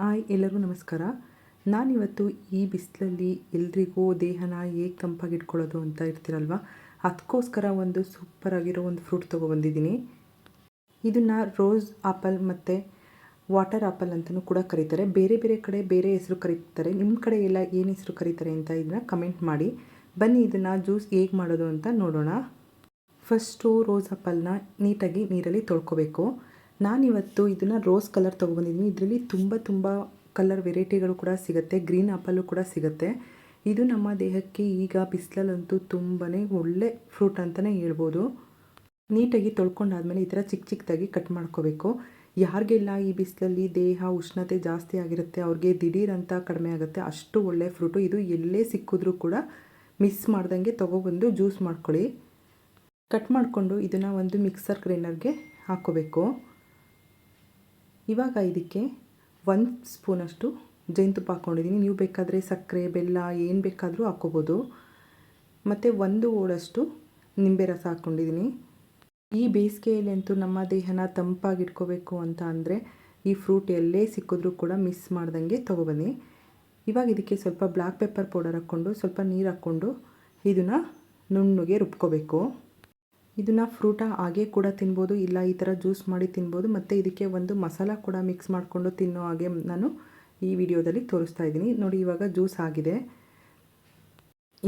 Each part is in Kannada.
ಹಾಯ್ ಎಲ್ಲರಿಗೂ ನಮಸ್ಕಾರ. ನಾನಿವತ್ತು ಈ ಬಿಸಿಲಲ್ಲಿ ಎಲ್ರಿಗೂ ದೇಹನ ಹೇಗೆ ತಂಪಾಗಿಟ್ಕೊಳ್ಳೋದು ಅಂತ ಇರ್ತೀರಲ್ವ, ಅದಕ್ಕೋಸ್ಕರ ಒಂದು ಸೂಪರ್ ಆಗಿರೋ ಒಂದು ಫ್ರೂಟ್ ತೊಗೊಬಂದಿದ್ದೀನಿ. ಇದನ್ನು ರೋಸ್ ಆಪಲ್ ಮತ್ತು ವಾಟರ್ ಆಪಲ್ ಅಂತಲೂ ಕೂಡ ಕರೀತಾರೆ. ಬೇರೆ ಬೇರೆ ಕಡೆ ಬೇರೆ ಹೆಸರು ಕರೀತಾರೆ. ನಿಮ್ಮ ಕಡೆ ಎಲ್ಲ ಏನು ಹೆಸರು ಕರೀತಾರೆ ಅಂತ ಇದನ್ನು ಕಮೆಂಟ್ ಮಾಡಿ. ಬನ್ನಿ ಇದನ್ನು ಜ್ಯೂಸ್ ಹೇಗೆ ಮಾಡೋದು ಅಂತ ನೋಡೋಣ. ಫಸ್ಟು ರೋಸ್ ಆಪಲ್ನ ನೀಟಾಗಿ ನೀರಲ್ಲಿ ತೊಳ್ಕೊಬೇಕು. ನಾನಿವತ್ತು ಇದನ್ನು ರೋಸ್ ಕಲರ್ ತೊಗೊಬಂದಿದ್ದೀನಿ. ಇದರಲ್ಲಿ ತುಂಬ ಕಲರ್ ವೆರೈಟಿಗಳು ಕೂಡ ಸಿಗುತ್ತೆ. ಗ್ರೀನ್ ಆಪಲ್ಲು ಕೂಡ ಸಿಗುತ್ತೆ. ಇದು ನಮ್ಮ ದೇಹಕ್ಕೆ ಈಗ ಬಿಸಿಲಲ್ಲಂತೂ ತುಂಬಾ ಒಳ್ಳೆ ಫ್ರೂಟ್ ಅಂತಲೇ ಹೇಳ್ಬೋದು. ನೀಟಾಗಿ ತೊಳ್ಕೊಂಡಾದ್ಮೇಲೆ ಈ ಥರ ಚಿಕ್ಕದಾಗಿ ಕಟ್ ಮಾಡ್ಕೋಬೇಕು. ಯಾರಿಗೆಲ್ಲ ಈ ಬಿಸಿಲಲ್ಲಿ ದೇಹ ಉಷ್ಣತೆ ಜಾಸ್ತಿ ಆಗಿರುತ್ತೆ ಅವ್ರಿಗೆ ದಿಢೀರ್ ಅಂತ ಕಡಿಮೆ ಆಗುತ್ತೆ, ಅಷ್ಟು ಒಳ್ಳೆ ಫ್ರೂಟು ಇದು. ಎಲ್ಲೇ ಸಿಕ್ಕಿದ್ರೂ ಕೂಡ ಮಿಸ್ ಮಾಡ್ದಂಗೆ ತೊಗೊಬಂದು ಜ್ಯೂಸ್ ಮಾಡ್ಕೊಳ್ಳಿ. ಕಟ್ ಮಾಡಿಕೊಂಡು ಇದನ್ನು ಒಂದು ಮಿಕ್ಸರ್ ಗ್ರೈಂಡರ್ಗೆ ಹಾಕ್ಕೋಬೇಕು. ಇವಾಗ ಇದಕ್ಕೆ 1 ಸ್ಪೂನಷ್ಟು ಜೇನುತುಪ್ಪ ಹಾಕ್ಕೊಂಡಿದ್ದೀನಿ. ನೀವು ಬೇಕಾದರೆ ಸಕ್ಕರೆ, ಬೆಲ್ಲ ಏನು ಬೇಕಾದರೂ ಹಾಕ್ಕೋಬೋದು. ಮತ್ತು 1 ಓಡಷ್ಟು ನಿಂಬೆ ರಸ ಹಾಕ್ಕೊಂಡಿದ್ದೀನಿ. ಈ ಬೇಸಿಗೆಯಲ್ಲಿ ಅಂತೂ ನಮ್ಮ ದೇಹನ ತಂಪಾಗಿಟ್ಕೋಬೇಕು ಅಂತ ಅಂದರೆ ಈ ಫ್ರೂಟ್ ಎಲ್ಲೇ ಸಿಕ್ಕಿದ್ರೂ ಕೂಡ ಮಿಸ್ ಮಾಡ್ದಂಗೆ ತೊಗೊಬನ್ನಿ. ಇವಾಗ ಇದಕ್ಕೆ ಸ್ವಲ್ಪ ಬ್ಲ್ಯಾಕ್ ಪೆಪ್ಪರ್ ಪೌಡರ್ ಹಾಕ್ಕೊಂಡು ಸ್ವಲ್ಪ ನೀರು ಹಾಕ್ಕೊಂಡು ಇದನ್ನು ನುಣ್ಣಗೆ ರುಬ್ಕೋಬೇಕು. ಇದನ್ನು ಫ್ರೂಟ ಹಾಗೆ ಕೂಡ ತಿನ್ಬೋದು, ಇಲ್ಲ ಈ ಥರ ಜ್ಯೂಸ್ ಮಾಡಿ ತಿನ್ಬೋದು. ಮತ್ತು ಇದಕ್ಕೆ ಒಂದು ಮಸಾಲ ಕೂಡ ಮಿಕ್ಸ್ ಮಾಡಿಕೊಂಡು ತಿನ್ನೋ ಹಾಗೆ ನಾನು ಈ ವಿಡಿಯೋದಲ್ಲಿ ತೋರಿಸ್ತಾ ಇದ್ದೀನಿ. ನೋಡಿ, ಇವಾಗ ಜ್ಯೂಸ್ ಆಗಿದೆ.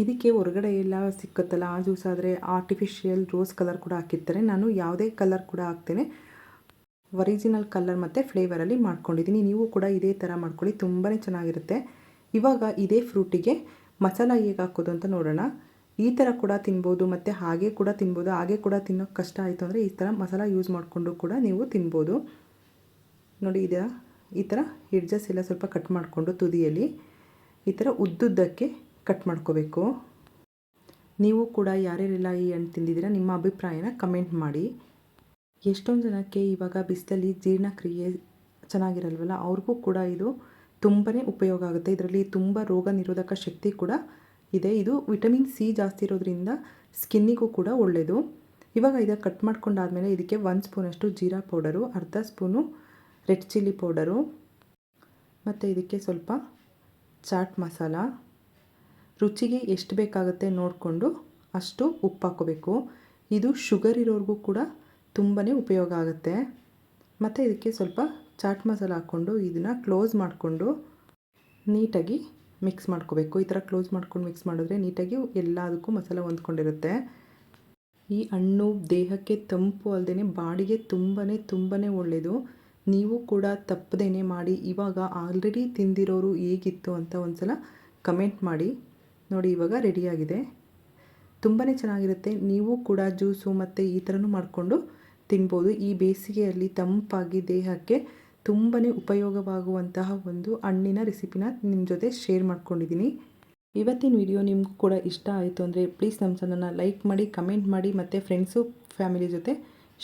ಇದಕ್ಕೆ ಹೊರಗಡೆ ಎಲ್ಲ ಸಿಕ್ಕುತ್ತಲ್ಲ ಆ ಜ್ಯೂಸ್ ಆದರೆ ಆರ್ಟಿಫಿಷಿಯಲ್ ರೋಸ್ ಕಲರ್ ಕೂಡ ಹಾಕಿರ್ತಾರೆ. ನಾನು ಯಾವುದೇ ಕಲರ್ ಕೂಡ ಹಾಕ್ತೇನೆ, ಒರಿಜಿನಲ್ ಕಲರ್ ಮತ್ತು ಫ್ಲೇವರಲ್ಲಿ ಮಾಡ್ಕೊಂಡಿದ್ದೀನಿ. ನೀವು ಕೂಡ ಇದೇ ಥರ ಮಾಡ್ಕೊಳ್ಳಿ, ತುಂಬಾ ಚೆನ್ನಾಗಿರುತ್ತೆ. ಇವಾಗ ಇದೇ ಫ್ರೂಟಿಗೆ ಮಸಾಲ ಹೇಗೆ ಹಾಕೋದು ಅಂತ ನೋಡೋಣ. ಈ ಥರ ಕೂಡ ತಿನ್ಬೋದು ಮತ್ತು ಹಾಗೆ ಕೂಡ ತಿನ್ಬೋದು. ಹಾಗೆ ಕೂಡ ತಿನ್ನೋಕ್ಕೆ ಕಷ್ಟ ಆಯಿತು ಅಂದರೆ ಈ ಥರ ಮಸಾಲ ಯೂಸ್ ಮಾಡಿಕೊಂಡು ಕೂಡ ನೀವು ತಿನ್ಬೋದು. ನೋಡಿ, ಈ ಥರ ಎಡ್ಜಸ್ ಎಲ್ಲ ಸ್ವಲ್ಪ ಕಟ್ ಮಾಡಿಕೊಂಡು ತುದಿಯಲ್ಲಿ ಈ ಥರ ಉದ್ದುದ್ದಕ್ಕೆ ಕಟ್ ಮಾಡ್ಕೋಬೇಕು. ನೀವು ಕೂಡ ಯಾರ್ಯಾರೆಲ್ಲ ಈ ಹಣ್ಣು ತಿಂದಿದ್ದೀರಾ ನಿಮ್ಮ ಅಭಿಪ್ರಾಯನ ಕಮೆಂಟ್ ಮಾಡಿ. ಎಷ್ಟೊಂದು ಜನಕ್ಕೆ ಇವಾಗ ಬಿಸಿಲಲ್ಲಿ ಜೀರ್ಣಕ್ರಿಯೆ ಚೆನ್ನಾಗಿರಲ್ವಲ್ಲ, ಅವ್ರಿಗೂ ಕೂಡ ಇದು ತುಂಬಾ ಉಪಯೋಗ ಆಗುತ್ತೆ. ಇದರಲ್ಲಿ ತುಂಬ ರೋಗ ನಿರೋಧಕ ಶಕ್ತಿ ಕೂಡ ಇದೆ. ಇದು ವಿಟಮಿನ್ ಸಿ ಜಾಸ್ತಿ ಇರೋದ್ರಿಂದ ಸ್ಕಿನ್ನಿಗೂ ಕೂಡ ಒಳ್ಳೆಯದು. ಇವಾಗ ಇದನ್ನು ಕಟ್ ಮಾಡ್ಕೊಂಡಾದಮೇಲೆ ಇದಕ್ಕೆ 1 ಸ್ಪೂನಷ್ಟು ಜೀರಾ ಪೌಡರು, ಅರ್ಧ ಸ್ಪೂನು ರೆಡ್ ಚಿಲ್ಲಿ ಪೌಡರು ಮತ್ತು ಇದಕ್ಕೆ ಸ್ವಲ್ಪ ಚಾಟ್ ಮಸಾಲ, ರುಚಿಗೆ ಎಷ್ಟು ಬೇಕಾಗುತ್ತೆ ನೋಡಿಕೊಂಡು ಅಷ್ಟು ಉಪ್ಪು ಹಾಕ್ಕೋಬೇಕು. ಇದು ಶುಗರ್ ಇರೋರಿಗೂ ಕೂಡ ತುಂಬಾ ಉಪಯೋಗ ಆಗುತ್ತೆ. ಮತ್ತು ಇದಕ್ಕೆ ಸ್ವಲ್ಪ ಚಾಟ್ ಮಸಾಲ ಹಾಕ್ಕೊಂಡು ಇದನ್ನು ಕ್ಲೋಸ್ ಮಾಡಿಕೊಂಡು ನೀಟಾಗಿ ಮಿಕ್ಸ್ ಮಾಡ್ಕೋಬೇಕು. ಈ ಥರ ಕ್ಲೋಸ್ ಮಾಡ್ಕೊಂಡು ಮಿಕ್ಸ್ ಮಾಡಿದ್ರೆ ನೀಟಾಗಿ ಎಲ್ಲದಕ್ಕೂ ಮಸಾಲ ಹೊಂದ್ಕೊಂಡಿರುತ್ತೆ. ಈ ಹಣ್ಣು ದೇಹಕ್ಕೆ ತಂಪು ಅಲ್ಲದೆ ಬಾಡಿಗೆ ತುಂಬಾ ಒಳ್ಳೆಯದು. ನೀವು ಕೂಡ ತಪ್ಪದೇನೆ ಮಾಡಿ. ಇವಾಗ ಆಲ್ರೆಡಿ ತಿಂದಿರೋರು ಹೇಗಿತ್ತು ಅಂತ ಒಂದು ಸಲ ಕಮೆಂಟ್ ಮಾಡಿ. ನೋಡಿ, ಇವಾಗ ರೆಡಿಯಾಗಿದೆ. ತುಂಬಾ ಚೆನ್ನಾಗಿರುತ್ತೆ. ನೀವು ಕೂಡ ಜ್ಯೂಸು ಮತ್ತು ಈ ಥರನೂ ಮಾಡಿಕೊಂಡು ತಿನ್ಬೋದು. ಈ ಬೇಸಿಗೆಯಲ್ಲಿ ತಂಪಾಗಿ ದೇಹಕ್ಕೆ ತುಂಬಾ ಉಪಯೋಗವಾಗುವಂತಹ ಒಂದು ಹಣ್ಣಿನ ರೆಸಿಪಿನ ನಿಮ್ಮ ಜೊತೆ ಶೇರ್ ಮಾಡ್ಕೊಂಡಿದ್ದೀನಿ. ಇವತ್ತಿನ ವಿಡಿಯೋ ನಿಮಗೂ ಕೂಡ ಇಷ್ಟ ಆಯಿತು ಅಂದರೆ ಪ್ಲೀಸ್ ನಮ್ಮ ಚಾನಲ್ನ ಲೈಕ್ ಮಾಡಿ, ಕಮೆಂಟ್ ಮಾಡಿ ಮತ್ತು ಫ್ರೆಂಡ್ಸು ಫ್ಯಾಮಿಲಿ ಜೊತೆ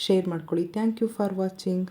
ಶೇರ್ ಮಾಡ್ಕೊಳ್ಳಿ. Thank you for watching.